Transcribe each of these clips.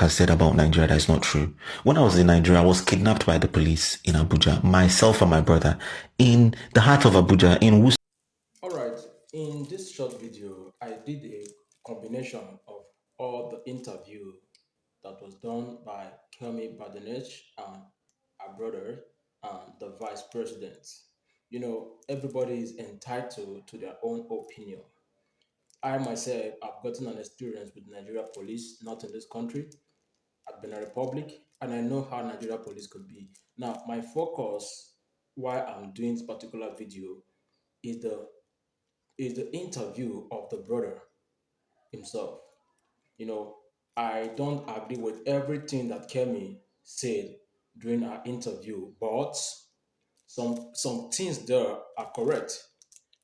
has said about Nigeria that is not true. When I was in Nigeria, I was kidnapped by the police in Abuja, myself and my brother, in the heart of Abuja, in Wus. All right, in this short video, I did a combination of all the interview that was done by Kemi badenoch and our brother and the vice president. Everybody is entitled to their own opinion. I myself have gotten an experience with Nigeria police, not in this country, at Benin Republic, and I know how Nigeria police could be. Now, my focus, why I'm doing this particular video, is the interview of the brother himself. You know, I don't agree with everything that Kemi said during our interview, but some things there are correct.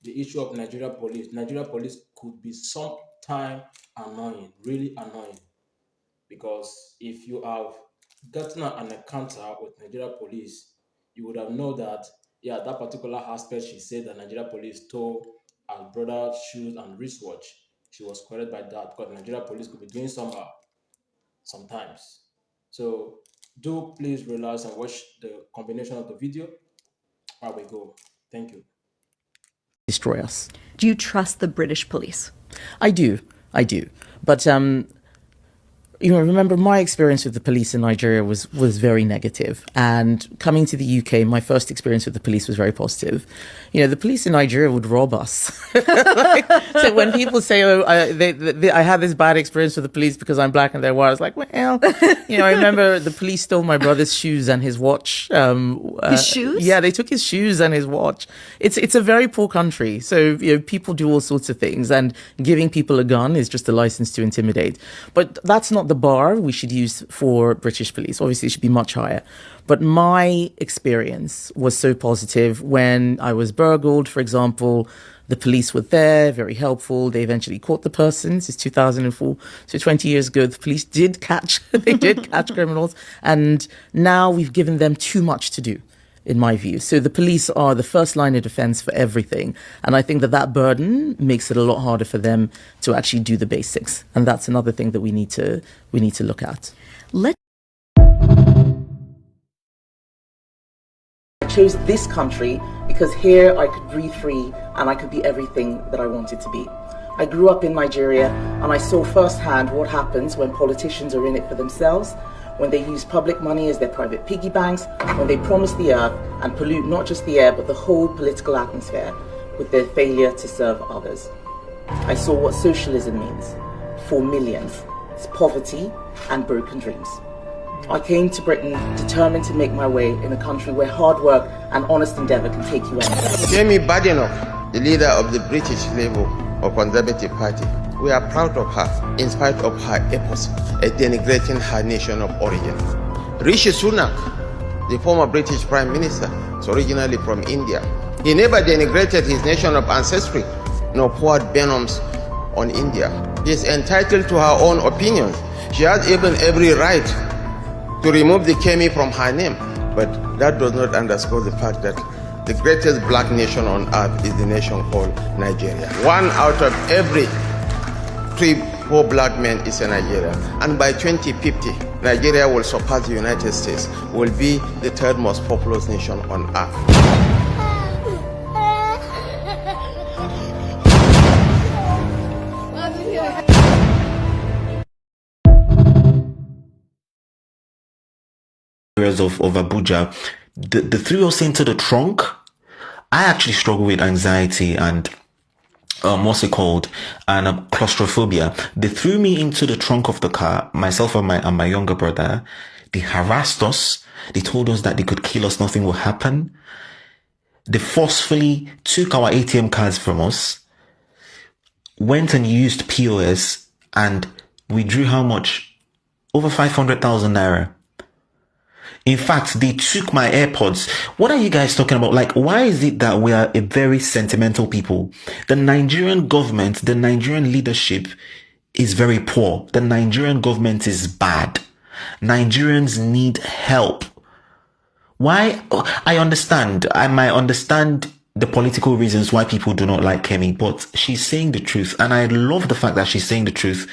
The issue of Nigeria police could be sometime annoying, really annoying, because if you have gotten an encounter with Nigeria police, you would have known that, yeah, that particular aspect she said that Nigeria police stole her brother's shoes and wristwatch. She was correct by that because Nigeria police could be doing somehow sometimes. So do please relax and watch the combination of the video. Here we go. Thank you. Destroy us. Do you trust the British police? I do. But remember my experience with the police in Nigeria was very negative. And coming to the UK, my first experience with the police was very positive. The police in Nigeria would rob us. So when people say, "Oh, I had this bad experience with the police because I'm black and they're white," I was like, "Well, I remember the police stole my brother's shoes and his watch." His shoes? Yeah, they took his shoes and his watch. It's a very poor country, so people do all sorts of things, and giving people a gun is just a license to intimidate. But that's not the bar we should use for British police. Obviously, it should be much higher. But my experience was so positive. When I was burgled, for example, the police were there, very helpful. They eventually caught the person. This is 2004. So 20 years ago, the police did catch, they did catch criminals. And now we've given them too much to do, in my view. So the police are the first line of defense for everything. And I think that burden makes it a lot harder for them to actually do the basics. And that's another thing that we need to look at. I chose this country because here I could breathe free and I could be everything that I wanted to be. I grew up in Nigeria and I saw firsthand what happens when politicians are in it for themselves, when they use public money as their private piggy banks, when they promise the earth and pollute not just the air but the whole political atmosphere with their failure to serve others. I saw what socialism means for millions. It's poverty and broken dreams. I came to Britain determined to make my way in a country where hard work and honest endeavour can take you anywhere. Kemi badenoch, the leader of the British Labour or Conservative Party, we are proud of her in spite of her efforts at denigrating her nation of origin. Rishi Sunak, the former British Prime Minister, is originally from India. He never denigrated his nation of ancestry nor poured venoms on India. He is entitled to her own opinions. She has even every right to remove the Kemi from her name, but that does not underscore the fact that the greatest black nation on earth is the nation called Nigeria. 1 out of every 3-4 black men is a Nigerian, and by 2050, Nigeria will surpass the United States, will be the third most populous nation on earth. Areas of Abuja, the threw us into the trunk. I actually struggle with anxiety and what's it called, and claustrophobia. They threw me into the trunk of the car, myself and my younger brother. They harassed us. They told us that they could kill us, nothing will happen. They forcefully took our ATM cards from us, went and used POS, and we drew how much? Over 500,000 naira. In fact, they took my AirPods. What are you guys talking about? Like, why is it that we are a very sentimental people? The Nigerian government, the Nigerian leadership is very poor. The Nigerian government is bad. Nigerians need help. Why? I understand. I might understand the political reasons why people do not like Kemi, but she's saying the truth. And I love the fact that she's saying the truth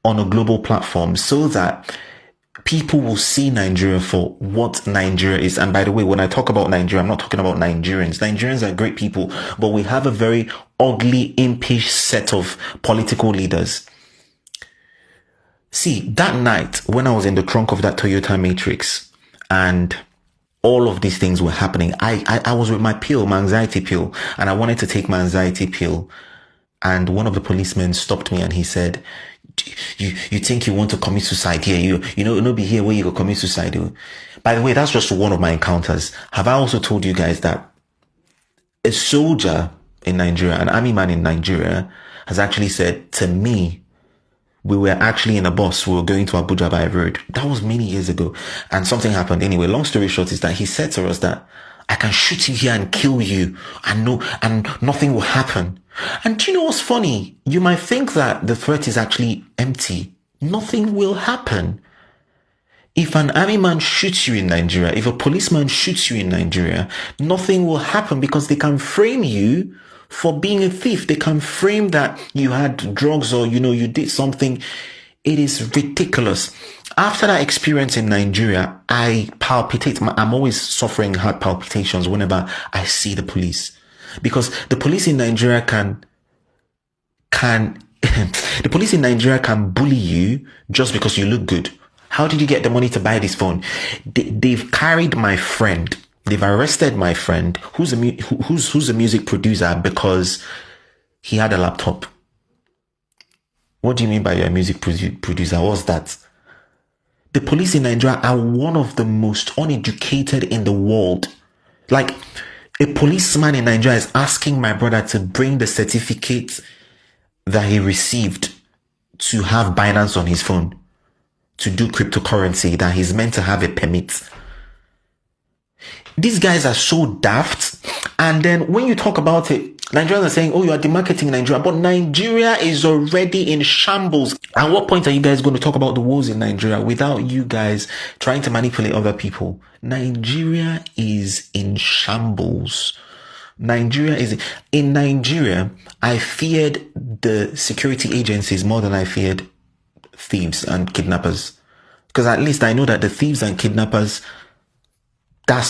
on a global platform so that people will see Nigeria for what Nigeria is. And by the way, when I talk about Nigeria, I'm not talking about Nigerians. Nigerians are great people, but we have a very ugly, impish set of political leaders. See, that night when I was in the trunk of that Toyota Matrix and all of these things were happening, I was with my pill, my anxiety pill, and I wanted to take my anxiety pill. And one of the policemen stopped me and he said, you think you want to commit suicide here? You know, be here where you go commit suicide. By the way, that's just one of my encounters. Have I also told you guys that a soldier in Nigeria, an army man in Nigeria, has actually said to me, we were actually in a bus, we were going to Abuja by road. That was many years ago. And something happened. Anyway, long story short is that he said to us that I can shoot you here and kill you and nothing will happen. And do you know what's funny? You might think that the threat is actually empty. Nothing will happen. If an army man shoots you in Nigeria, if a policeman shoots you in Nigeria, nothing will happen because they can frame you for being a thief. They can frame that you had drugs or, you did something. It is ridiculous. After that experience in Nigeria, I palpitate. I'm always suffering heart palpitations whenever I see the police. Because the police in Nigeria can the police in Nigeria can bully you just because you look good. How did you get the money to buy this phone? They've carried my friend. They've arrested my friend who's a music producer because he had a laptop. What do you mean by you're a music producer? What's that? The police in Nigeria are one of the most uneducated in the world. Like, a policeman in Nigeria is asking my brother to bring the certificate that he received to have Binance on his phone, to do cryptocurrency, that he's meant to have a permit. These guys are so daft. And then when you talk about it, Nigerians are saying, oh, you are demarketing Nigeria. But Nigeria is already in shambles. At what point are you guys going to talk about the wars in Nigeria without you guys trying to manipulate other people? Nigeria is in shambles. In Nigeria, I feared the security agencies more than I feared thieves and kidnappers. Because at least I know that the thieves and kidnappers,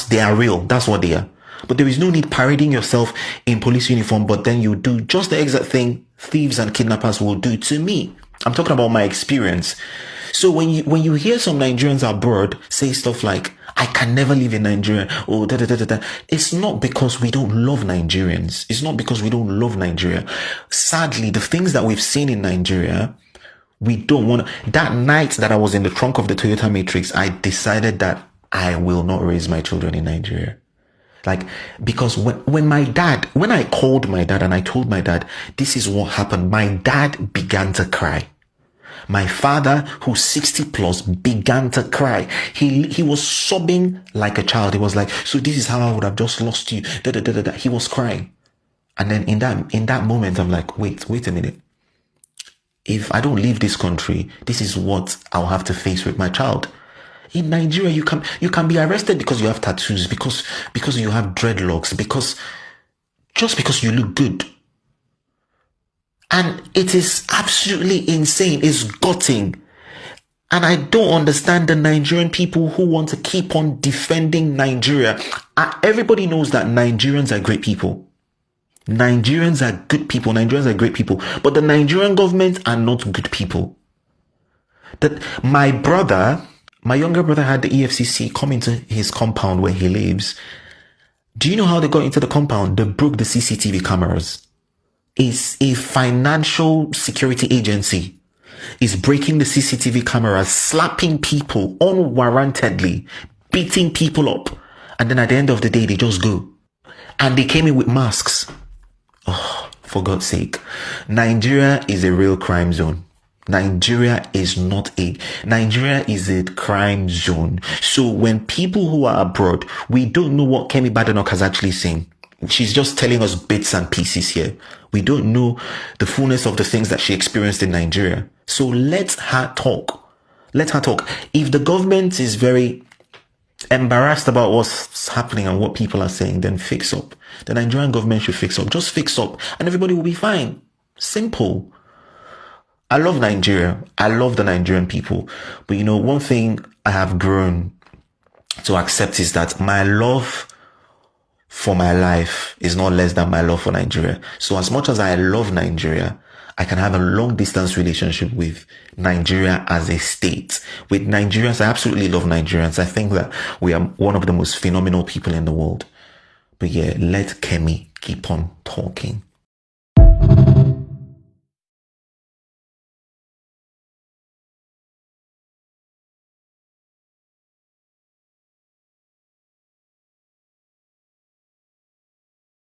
they are real. That's what they are. But there is no need parading yourself in police uniform, but then you do just the exact thing thieves and kidnappers will do to me. I'm talking about my experience. So when you hear some Nigerians abroad say stuff like, I can never live in Nigeria, or it's not because we don't love Nigerians. It's not because we don't love Nigeria. Sadly, the things that we've seen in Nigeria, we don't want to. That night that I was in the trunk of the Toyota Matrix, I decided that I will not raise my children in Nigeria. Like, because when I called my dad and I told my dad, this is what happened, my dad began to cry. My father, who's 60 plus, began to cry. He was sobbing like a child. He was like, so this is how I would have just lost you. He was crying. And then in that moment, I'm like, wait a minute. If I don't leave this country, this is what I'll have to face with my child. In Nigeria, you can be arrested because you have tattoos, because you have dreadlocks, just because you look good. And it is absolutely insane. It's gutting. And I don't understand the Nigerian people who want to keep on defending Nigeria. Everybody knows that Nigerians are great people. Nigerians are good people. Nigerians are great people. But the Nigerian government are not good people. That my younger brother had the EFCC come into his compound where he lives. Do you know how they got into the compound? They broke the CCTV cameras. It's a financial security agency. Is breaking the CCTV cameras, slapping people unwarrantedly, beating people up. And then at the end of the day, they just go. And they came in with masks. Oh, for God's sake. Nigeria is a real crime zone. Nigeria is a crime zone. So when people who are abroad, we don't know what Kemi Badenoch has actually seen. She's just telling us bits and pieces here. We don't know the fullness of the things that she experienced in Nigeria. So let her talk. If the government is very embarrassed about what's happening and what people are saying, then fix up. The Nigerian government should fix up. Just fix up and everybody will be fine. Simple. I love Nigeria. I love the Nigerian people. But one thing I have grown to accept is that my love for my life is not less than my love for Nigeria. So as much as I love Nigeria, I can have a long distance relationship with Nigeria as a state. With Nigerians, I absolutely love Nigerians. I think that we are one of the most phenomenal people in the world. But yeah, let Kemi keep on talking.